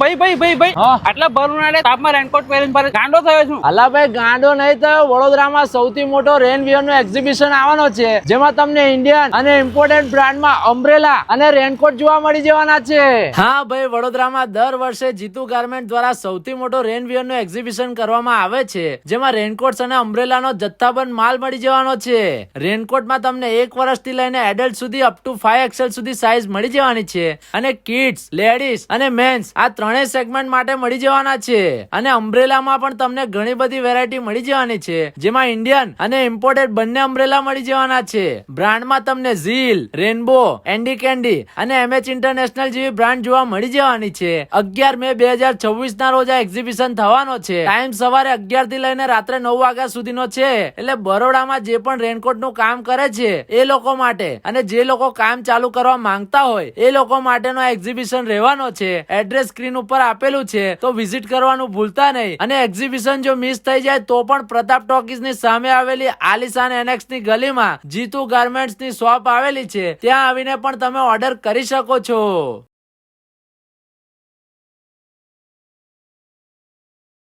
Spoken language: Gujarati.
ભાઈ આટલા ભર ઉનાળે તાપમાં રેનકોટ પહેરીને ગાંડો થયો છું. અલા ભાઈ ગાંડો નહીં થયો, વડોદરામાં સૌથી મોટો રેનવિયર નો એક્ઝિબિશન આવવાનો છે, જેમાં તમને ઇન્ડિયન અને ઇમ્પોર્ટેડ બ્રાન્ડમાં અમ્બ્રેલા અને રેનકોટ જોવા મળી જવાના છે. હા ભાઈ, વડોદરામાં દર વર્ષે જીતુ ગાર્મેન્ટ દ્વારા સૌથી મોટો રેનવિયર નો એક્ઝિબિશન કરવામાં આવે છે, જેમાં રેનકોટ અને અમ્બ્રેલાનો જથ્થાબંધ માલ મળી જવાનો છે. રેનકોટમાં તમને 1 વર્ષથી લઈને એડલ્ટ સુધી અપ ટુ 5XL સુધી સાઈઝ મળી જવાની છે, અને કિડ્સ, લેડીઝ અને મેન્સ આ ત્રણેય સેગમેન્ટ માટે મળી જવાના છે. અને અમ્બ્રેલામાં પણ તમને ઘણી બધી વેરાયટી મળી જવાની છે, જેમાં ઇન્ડિયન અને ઇમ્પોર્ટેડ બંને અમ્બ્રેલા મળી જવાના છે. બ્રાન્ડમાં તમને ઝીલ, રેનબો, એન્ડી કેન્ડી અને MH ઇન્ટરનેશનલ જેવી બ્રાન્ડ જોવા મળી જવાની છે. 11 મે 2026 ના રોજ આ એક્ઝિબિશન થવાનો છે. ટાઈમ સવારે 11 થી લઈને રાત્રે 9 વાગ્યા સુધીનો છે. એટલે બરોડામાં જે પણ રેનકોટ નું કામ કરે છે એ લોકો માટે, અને જે લોકો કામ ચાલુ કરવા માંગતા હોય એ લોકો માટેનો એક્ઝિબિશન રહેવાનો છે. એડ્રેસ સ્ક્રીન ઉપર આપેલું છે, તો વિઝિટ કરવાનું ભૂલતા નહીં. અને એક્ઝિબિશન જો મિસ થઈ જાય તો પણ પ્રતાપ ટોકીઝ ની સામે આવેલી આલિશાન એનેક્સ ની ગલીમાં જીતુ ગાર્મેન્ટ્સ ની શોપ આવેલી છે, ત્યાં આવીને પણ તમે ઓર્ડર કરી શકો છો.